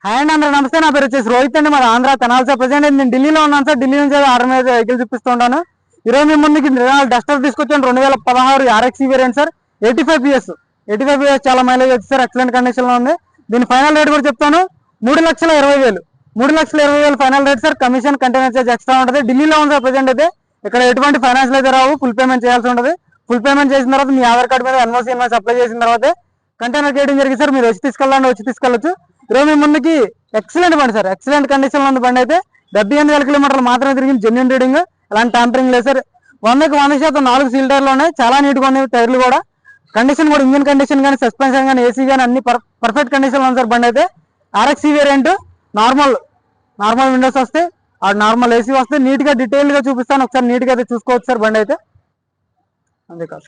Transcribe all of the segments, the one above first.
Hi అండి అందరూ నమస్తే. నా పేరు వచ్చేసి రోహిత్ అండి, మరి ఆంధ్ర తెనాలి. ప్రజెంట్ నేను ఢిల్లీలో ఉన్నాను సార్. ఢిల్లీ నుంచి ఆర్డర్ మీద వెహికల్ చూపిస్తూ ఉంటాను. ఈరోజు మీ ముందుకి డస్టర్ తీసుకొచ్చాను. 2016 RX వేరియంట్ సార్. 85 PS చాలా మైలేజ్ వచ్చి సార్. ఎక్సలెంట్ కండిషన్ లో ఉంది. దీని ఫైనల్ రేట్ కూడా చెప్తాను. 3,20,000 3,20,000 final rate sir. Commission container charge extra ఉంటుంది. ఢిల్లీలో ఉంది సార్ ప్రజెంట్ అయితే. ఇక్కడ ఎటువంటి ఫైనాన్స్ అయితే రావు. ఫుల్ పేమెంట్ చేయాల్సి ఉంటుంది. ఫుల్ పేమెంట్ చేసిన తర్వాత మీ ఆధార్ కార్డు మీద ఎన్ఓసి అప్లై చేసిన తర్వాత కంటైనర్ చేయడం జరిగింది సార్. మీరు వచ్చి తీసుకెళ్ళొచ్చు. ఈరోజు మీ ముందుకి ఎక్సలెంట్ బండి సార్. ఎక్సలెంట్ కండిషన్ లో ఉంది బండి అయితే. 78,000 కిలోమీటర్లు మాత్రమే తిరిగింది. జెన్యున్ రీడింగ్, అలాంటి టాంపరింగ్ లేదు సార్. 100% 4 సీల్ టైర్లు ఉన్నాయి. చాలా నీట్గా ఉన్నాయి టైర్లు కూడా. కండిషన్ కూడా ఇంజిన్ కండిషన్ కానీ, సస్పెన్షన్ కానీ, ఏసీ కానీ అన్ని పర్ఫెక్ట్ కండిషన్ లో ఉంది సార్ బండి అయితే. RX వేరియంట్ నార్మల్ విండోస్ వస్తే, ఆ నార్మల్ ఏసీ వస్తే నీట్ గా డీటెయిల్ గా చూపిస్తాను. ఒకసారి నీట్ గా అయితే చూసుకోవచ్చు సార్ బండి అయితే. అంతేకాదు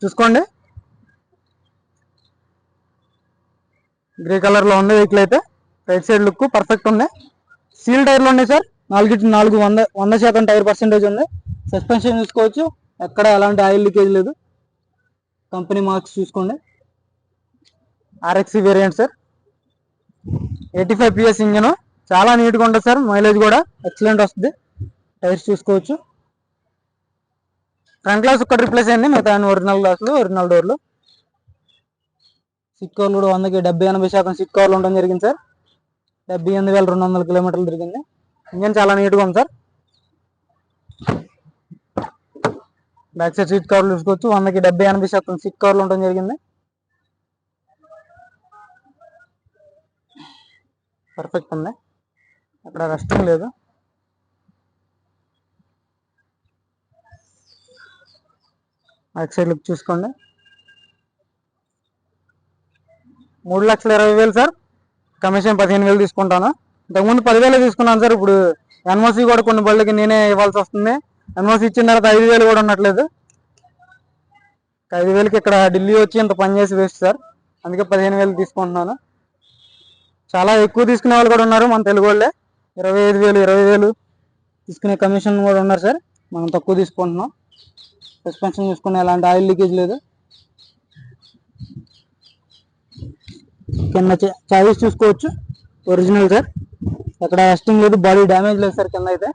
చూసుకోండి. గ్రే కలర్ లో ఉంది వెహికల్ అయితే. రైట్ సైడ్ లుక్ పర్ఫెక్ట్ ఉంది. సీల్ టైర్లు ఉన్నాయి సార్. 100% టైర్ పర్సెంటేజ్ ఉంది. సస్పెన్షన్ చూసుకోవచ్చు. ఎక్కడ ఎలాంటి ఆయిల్ లీకేజ్ లేదు. కంపెనీ మార్క్స్ చూసుకోండి. RX variant sir. 85 PS engine. చాలా నీట్గా ఉంటుంది సార్. మైలేజ్ కూడా ఎక్సలెంట్ వస్తుంది. టైర్స్ చూసుకోవచ్చు. ఫ్రంట్ గ్లాస్ ఒక్కటి రిప్లేస్ అయింది. మిగతా ఒరిజినల్ గ్లాసులు, ఒరిజినల్ డోర్లు. సీట్ కవర్లు కూడా 100కి 70-80% సీట్ కవర్లు ఉండడం జరిగింది సార్. 78,200 కిలోమీటర్లు తిరిగింది. ఇంజన్ చాలా నీట్గా ఉంది సార్. బ్యాక్ సైడ్ సీట్ కవర్లు చూసుకోవచ్చు. 100కి 70-80% సీట్ కవర్లు ఉండడం జరిగింది. పర్ఫెక్ట్ ఉంది. అక్కడ రస్టింగ్ లేదు. బ్యాక్ సైడ్ లుక్ చూసుకోండి. 3,20,000 సార్. కమిషన్ 15,000 తీసుకుంటాను. ఇంతకుముందు 10,000 తీసుకున్నాను సార్. ఇప్పుడు ఎన్ఓసి కూడా కొన్ని బళ్ళకి నేనే ఇవ్వాల్సి వస్తుంది. ఎన్ఓసి ఇచ్చిన తర్వాత 5,000 కూడా ఉండట్లేదు. 5,000కి ఇక్కడ ఢిల్లీ వచ్చి ఇంత పని చేసి వేస్ట్ సార్. అందుకే 15,000 తీసుకుంటున్నాను. చాలా ఎక్కువ తీసుకునే వాళ్ళు కూడా ఉన్నారు మన తెలుగు వాళ్ళే. 25,000 తీసుకునే కమిషన్ కూడా ఉన్నారు సార్. మనం తక్కువ తీసుకుంటున్నాం. సస్పెన్షన్ చూసుకునే ఎలాంటి ఆయిల్ లీకేజ్ లేదు. కింద చాయిస్ చూసుకోవచ్చు. Original sir. ఎక్కడ రస్టింగ్ లేదు, బాడీ డ్యామేజ్ లేదు సార్. కింద అయితే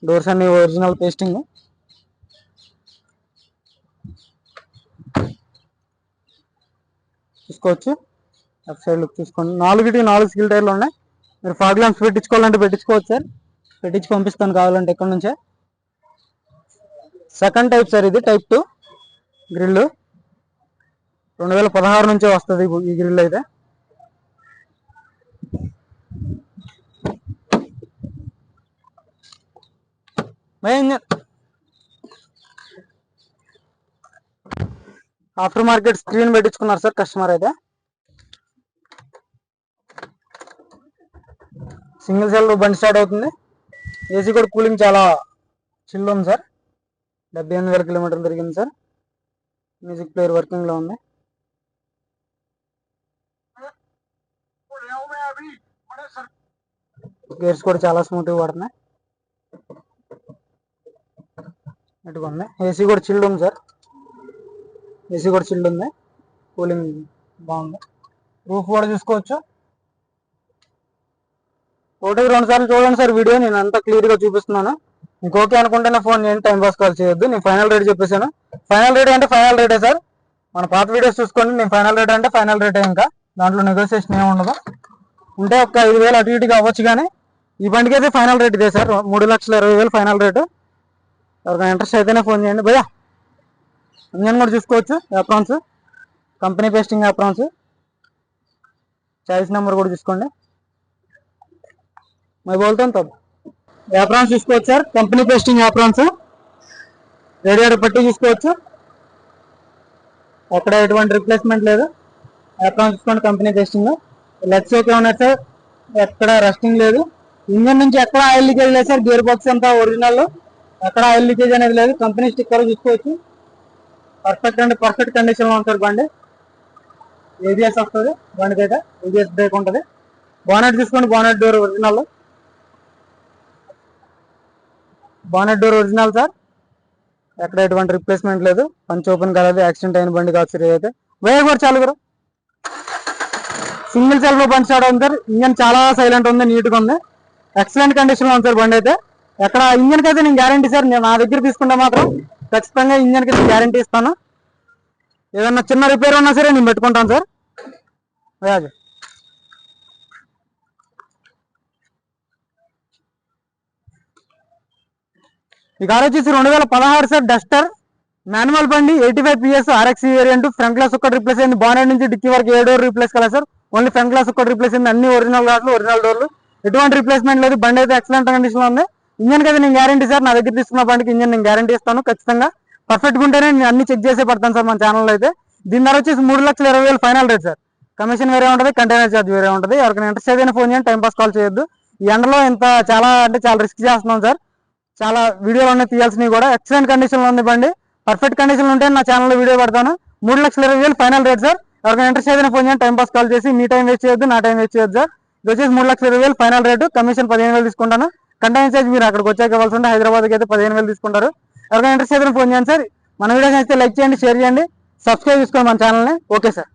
డోర్స్ అన్ని ఒరిజినల్ పేస్టింగ్. చూసుకోవచ్చు. లెఫ్ట్ సైడ్ లుక్ చూసుకోండి. 4 సీల్ టైర్లు ఉన్నాయి. మీరు ఫాగ్ ల్యాంప్స్ పెట్టించుకోవాలంటే పెట్టించుకోవచ్చు సార్. పెట్టించి పంపిస్తాను కావాలంటే ఇక్కడ నుంచే. సెకండ్ టైప్ సార్ ఇది. Type 2 grille. 2016 నుంచే వస్తుంది ఈ గ్రిల్ అయితే. ఆఫ్టర్ మార్కెట్ స్క్రీన్ పెట్టించుకున్నారు సార్ కస్టమర్ అయితే. సింగిల్ సెల్ బండి స్టార్ట్ అవుతుంది. ఏసీ కూడా కూలింగ్ చాలా చిల్ ఉంది సార్. 78,000 కిలోమీటర్లు తిరిగింది సార్. మ్యూజిక్ ప్లేయర్ వర్కింగ్ లో ఉంది. గేర్స్ కూడా చాలా స్మూత్ గా పడుతున్నాయి. ఇటుగా ఉంది. ఏసీ కూడా చిల్డ్ ఉంది సార్. ఏసీ కూడా చిల్డ్ ఉంది. కూలింగ్ బాగుంది. రూఫ్ కూడా చూసుకోవచ్చు. ఒకటి 2 సార్లు చూడండి సార్ వీడియో. నేను అంతా క్లియర్ గా చూపిస్తున్నాను. మీకు ఓకే అనుకుంటేనే ఫోన్ చేయండి. టైం పాస్ కాల్ చేయొద్దు. నేను ఫైనల్ రేట్ చెప్పేసాను. ఫైనల్ రేట్ అంటే ఫైనల్ రేటే సార్. మన పాత వీడియోస్ చూసుకోండి. నేను ఫైనల్ రేట్ అంటే ఫైనల్ రేటే. ఇంకా దాంట్లో నెగోసియేషన్ ఏమి ఉండదు. ఉంటే ఒక 5,000 అటు ఇటుగా అవ్వచ్చు. కానీ ఈ బండికి అయితే ఫైనల్ రేట్ ఇదే సార్. 3,20,000 final rate. ఎవరికైనా ఇంట్రెస్ట్ అయితేనే ఫోన్ చేయండి భయ్యా. ఇంజన్ కూడా చూసుకోవచ్చు. Aprons company pasting aprons. Choice number కూడా చూసుకోండి. मैं बोलता हूँ तब యాప్రాన్స్ చూసుకోవచ్చు sir. Company pasting aprons. Radiator పట్టి చూసుకోవచ్చు. అక్కడ ఎటువంటి రిప్లేస్మెంట్ లేదు. యాప్రాన్స్ చూసుకోండి. Company pasting. లెగ్స్ ఓకే ఉన్నాయి సార్. ఎక్కడ రస్టింగ్ లేదు. ఇంజన్ నుంచి ఎక్కడ ఆయిల్ లీకేజ్ లేదు సార్. గేర్ బాక్స్ అంతా ఒరిజినల్. ఎక్కడ ఆయిల్ లీకేజ్ అనేది లేదు. కంపెనీ స్టిక్కర్ చూసుకోవచ్చు. పర్ఫెక్ట్ అండ్ పర్ఫెక్ట్ కండిషన్ లో ఉంటుంది బండి. ఏబిఎస్ వస్తుంది బండికి అయితే. ఏబిఎస్ బ్రేక్ ఉంటుంది. బానెట్ చూసుకోండి. Bonnet door original. Bonnet door original sir. ఎక్కడ ఎటువంటి రిప్లేస్మెంట్ లేదు, పంచ్ ఓపెన్ కాలేదు, యాక్సిడెంట్ అయిన బండి కాదు సార్ ఇదైతే. వేగ కూడా చాలు గురు. సింగిల్ సెల్ఫ్ లో పంచ్ స్టార్ట్ అవుతుంది సార్. ఇంజన్ చాలా సైలెంట్ ఉంది, నీట్ గా ఉంది, ఎక్సలెంట్ కండిషన్ లో ఉంది సార్ బండి అయితే. ఎక్కడ ఇంజన్ కి అయితే నేను గ్యారంటీ సార్, నేను నా దగ్గర తీసుకుంటే మాత్రం ఖచ్చితంగా ఇంజన్ కి నేను గ్యారంటీ ఇస్తాను. ఏదన్నా చిన్న రిపేర్ ఉన్నా సరే నేను పెట్టుకుంటాను సార్. ఈ కార్ వచ్చేసి 2016 సార్ డస్టర్ మాన్యువల్ బండి, 85 PS RX variant. Front glass ఒక్కటి రిప్లేస్ అయింది, బానెట్ నుంచి డిక్కీ వరకు ఏ డోర్ రిప్లేస్ కదా సార్, ఓన్లీ ఫ్రంట్ గ్లాస్ ఒక్కటి రిప్లేస్ అయింది. అన్ని ఒరిజినల్ గ్లాసులు, ఒరిజినల్ డోర్లు, ఎటువంటి రిప్లేస్మెంట్ లేదు. బండి అయితే ఎక్సలెంట్ కండిషన్ లో ఉంది. ఇంజన్ కదా నేను గ్యారంటీ సార్, నా దగ్గర తీసుకున్న బండికి ఇంజన్ నేను గ్యారంటీ ఇస్తాను ఖచ్చితంగా. పర్ఫెక్ట్ గా ఉంటేనే నేను అన్ని చెక్ చేసే పడతాను సార్ మన ఛానల్ అయితే. దీని ధర వచ్చేసి 3,20,000 ఫైనల్ రేట్ సార్. కమిషన్ వేరే ఉంటుంది, కంటైనర్ ఛార్జ్ వేరే ఉంటుంది. ఎవరికైనా ఇంట్రెస్ట్ ఏదైనా ఫోన్ చేయండి, టైం పాస్ కాల్ చేయొద్దు. ఈ ఎండలో ఇంత చాలా రిస్క్ చేస్తున్నాం సార్. చాలా వీడియోలు ఉన్నాయి తీయాల్సినవి కూడా. ఎక్సలెంట్ కండిషన్ లో ఉంది బండి, పర్ఫెక్ట్ కండిషన్ ఉంటే నా ఛానల్లో వీడియో పెడతాను. 3,20,000 ఫైనల్ రేట్ సార్. ఎవరికైనా ఇంట్రెస్ట్ ఏదైనా ఫోన్ చేయండి, టైం పాస్ కాల్ చేసి. మీ టైం వేస్ట్ చేయొద్దు, నా టైం వేస్ట్ చేయొద్దు సార్. ఇది వచ్చేసి 3,20,000 ఫైనల్ రేటు, కమిషన్ 15,000 తీసుకుంటాను. కంటైనర్ ఛార్జ్ మీరు అక్కడికి వచ్చాక ఇవ్వాల్సి ఉంటే హైదరాబాద్కి అయితే 15,000 తీసుకుంటారు. ఎవరికైనా ఇంట్రెస్ట్ ఏదైనా ఫోన్ చేయండి సార్. మన వీడియోస్ అయితే లైక్ చేయండి, షేర్ చేయండి, సబ్స్క్రైబ్ చేసుకోండి మన ఛానల్ని. Okay sir.